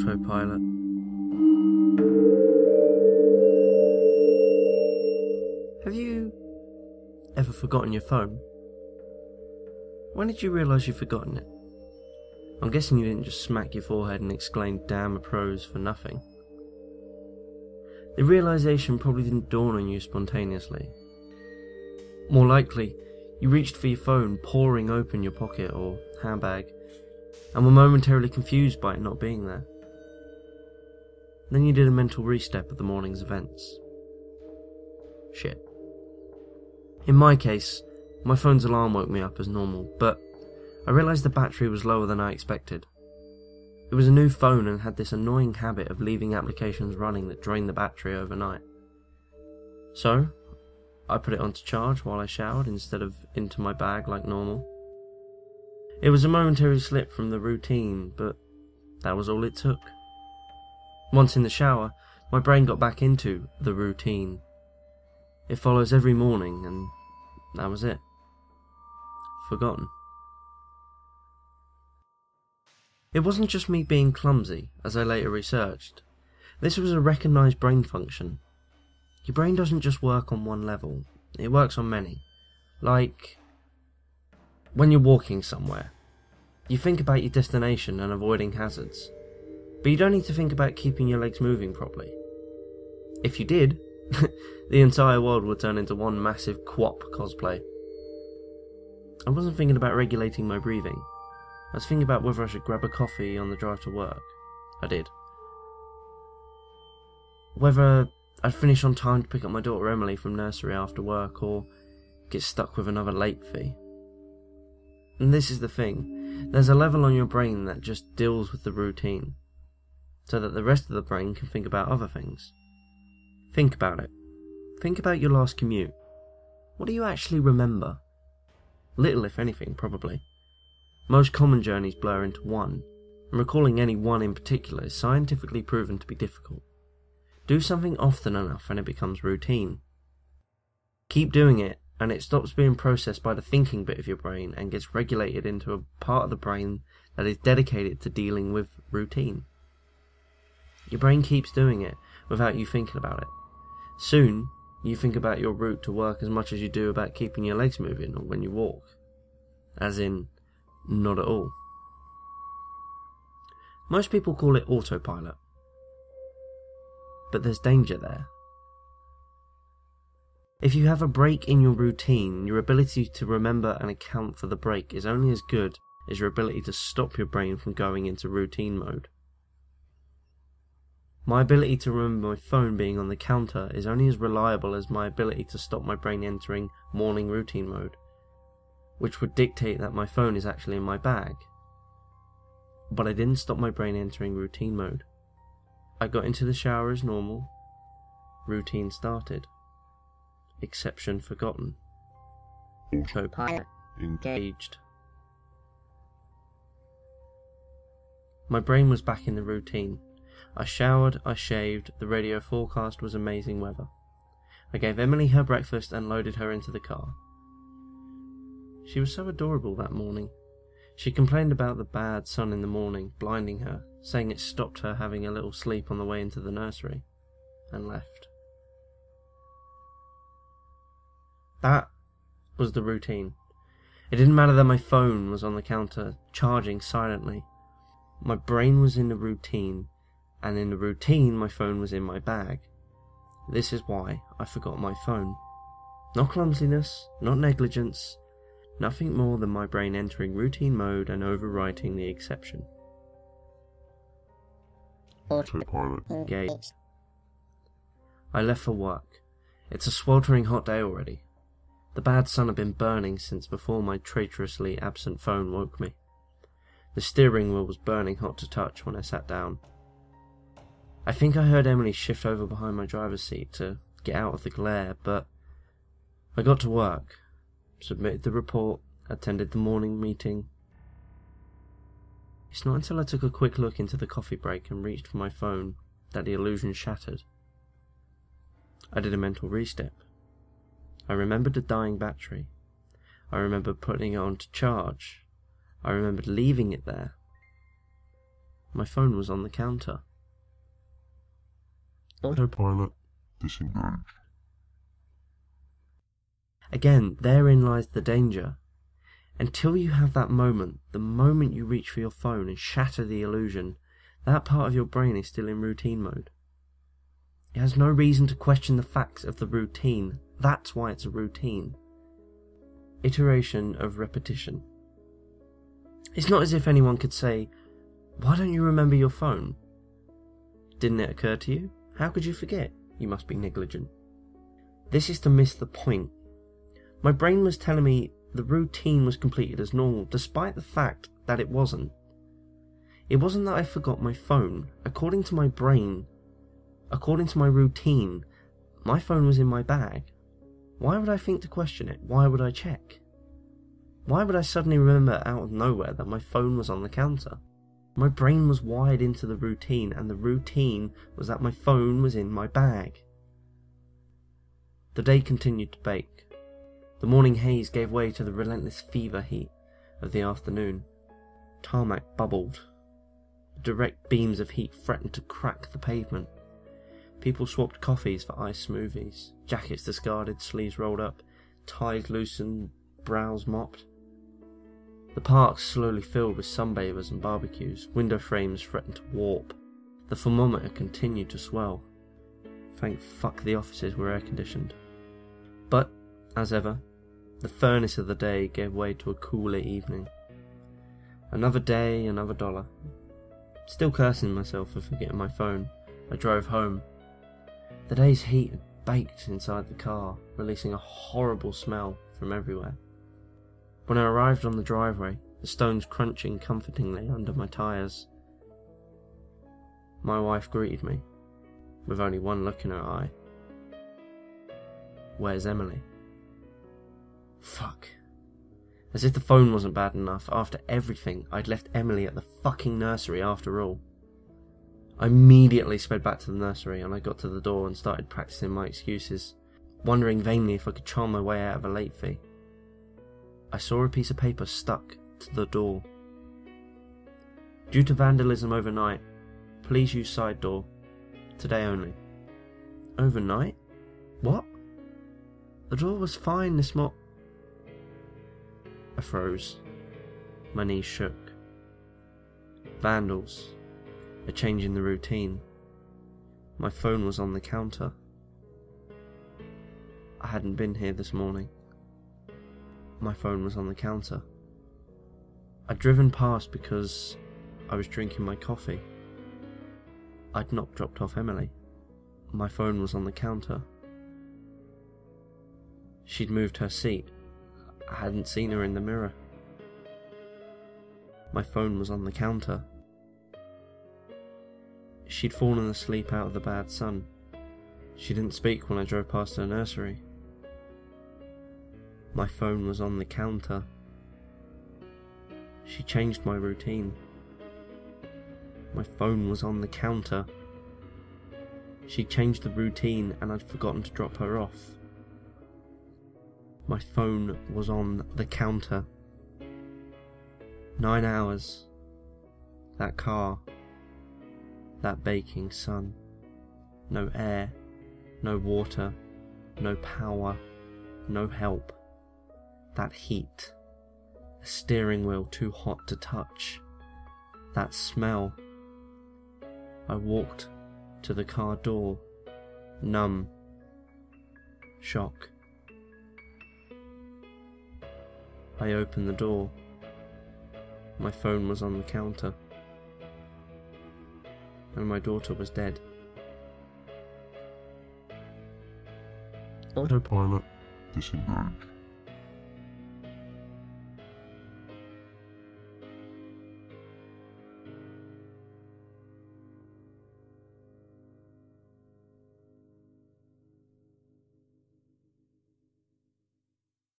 Autopilot. Have you ever forgotten your phone? When did you realise you'd forgotten it? I'm guessing you didn't just smack your forehead and exclaim "damn a pros" for nothing. The realisation probably didn't dawn on you spontaneously. More likely, you reached for your phone, pouring open your pocket or handbag, and were momentarily confused by it not being there. Then you did a mental re-step of the morning's events. Shit. In my case, my phone's alarm woke me up as normal, but I realised the battery was lower than I expected. It was a new phone and had this annoying habit of leaving applications running that drained the battery overnight. So, I put it onto charge while I showered instead of into my bag like normal. It was a momentary slip from the routine, but that was all it took. Once in the shower, my brain got back into the routine. It follows every morning, and that was it. Forgotten. It wasn't just me being clumsy, as I later researched. This was a recognised brain function. Your brain doesn't just work on one level, it works on many. Like, when you're walking somewhere, you think about your destination and avoiding hazards, but you don't need to think about keeping your legs moving properly. If you did, the entire world would turn into one massive quap cosplay. I wasn't thinking about regulating my breathing. I was thinking about whether I should grab a coffee on the drive to work. I did. Whether I'd finish on time to pick up my daughter Emily from nursery after work, or get stuck with another late fee. And this is the thing, there's a level on your brain that just deals with the routine, so that the rest of the brain can think about other things. Think about it. Think about your last commute. What do you actually remember? Little, if anything, probably. Most common journeys blur into one, and recalling any one in particular is scientifically proven to be difficult. Do something often enough and it becomes routine. Keep doing it, and it stops being processed by the thinking bit of your brain and gets regulated into a part of the brain that is dedicated to dealing with routine. Your brain keeps doing it without you thinking about it. Soon, you think about your route to work as much as you do about keeping your legs moving or when you walk. As in, not at all. Most people call it autopilot. But there's danger there. If you have a break in your routine, your ability to remember and account for the break is only as good as your ability to stop your brain from going into routine mode. My ability to remember my phone being on the counter is only as reliable as my ability to stop my brain entering morning routine mode, which would dictate that my phone is actually in my bag. But I didn't stop my brain entering routine mode. I got into the shower as normal. Routine started. Exception forgotten. Autopilot engaged. My brain was back in the routine. I showered, I shaved, the radio forecast was amazing weather. I gave Emily her breakfast and loaded her into the car. She was so adorable that morning. She complained about the bad sun in the morning, blinding her, saying it stopped her having a little sleep on the way into the nursery, and left. That was the routine. It didn't matter that my phone was on the counter, charging silently. My brain was in the routine, and in the routine my phone was in my bag. This is why I forgot my phone. Not clumsiness, not negligence, nothing more than my brain entering routine mode and overwriting the exception. Autopilot engaged. I left for work. It's a sweltering hot day already. The bad sun had been burning since before my traitorously absent phone woke me. The steering wheel was burning hot to touch when I sat down. I think I heard Emily shift over behind my driver's seat to get out of the glare, but I got to work, submitted the report, attended the morning meeting. It's not until I took a quick look into the coffee break and reached for my phone that the illusion shattered. I did a mental re-step. I remembered the dying battery. I remembered putting it on to charge. I remembered leaving it there. My phone was on the counter. Autopilot disengaged. Again, therein lies the danger. Until you have that moment, the moment you reach for your phone and shatter the illusion, that part of your brain is still in routine mode. It has no reason to question the facts of the routine. That's why it's a routine. Iteration of repetition. It's not as if anyone could say, "Why don't you remember your phone?" Didn't it occur to you? How could you forget? You must be negligent. This is to miss the point. My brain was telling me the routine was completed as normal, despite the fact that it wasn't. It wasn't that I forgot my phone. According to my brain, according to my routine, my phone was in my bag. Why would I think to question it? Why would I check? Why would I suddenly remember out of nowhere that my phone was on the counter? My brain was wired into the routine, and the routine was that my phone was in my bag. The day continued to bake. The morning haze gave way to the relentless fever heat of the afternoon. Tarmac bubbled. Direct beams of heat threatened to crack the pavement. People swapped coffees for iced smoothies, jackets discarded, sleeves rolled up, ties loosened, brows mopped. The park slowly filled with sunbathers and barbecues. Window frames threatened to warp. The thermometer continued to swell. Thank fuck the offices were air-conditioned. But, as ever, the furnace of the day gave way to a cooler evening. Another day, another dollar. Still cursing myself for forgetting my phone, I drove home. The day's heat had baked inside the car, releasing a horrible smell from everywhere. When I arrived on the driveway, the stones crunching comfortingly under my tyres, my wife greeted me, with only one look in her eye. "Where's Emily?" Fuck. As if the phone wasn't bad enough, after everything, I'd left Emily at the fucking nursery after all. I immediately sped back to the nursery, and I got to the door and started practicing my excuses, wondering vainly if I could charm my way out of a late fee. I saw a piece of paper stuck to the door. "Due to vandalism overnight, please use side door. Today only." Overnight? What? The door was fine this morning. I froze. My knees shook. Vandals. A change in the routine. My phone was on the counter. I hadn't been here this morning. My phone was on the counter. I'd driven past because I was drinking my coffee. I'd not dropped off Emily. My phone was on the counter. She'd moved her seat. I hadn't seen her in the mirror. My phone was on the counter. She'd fallen asleep out of the bad sun. She didn't speak when I drove past her nursery. My phone was on the counter. She changed my routine. My phone was on the counter. She changed the routine and I'd forgotten to drop her off. My phone was on the counter. 9 hours. That car. That baking sun. No air. No water. No power. No help. That heat. A steering wheel too hot to touch. That smell. I walked to the car door. Numb. Shock. I opened the door. My phone was on the counter. And my daughter was dead. Autopilot disengaged.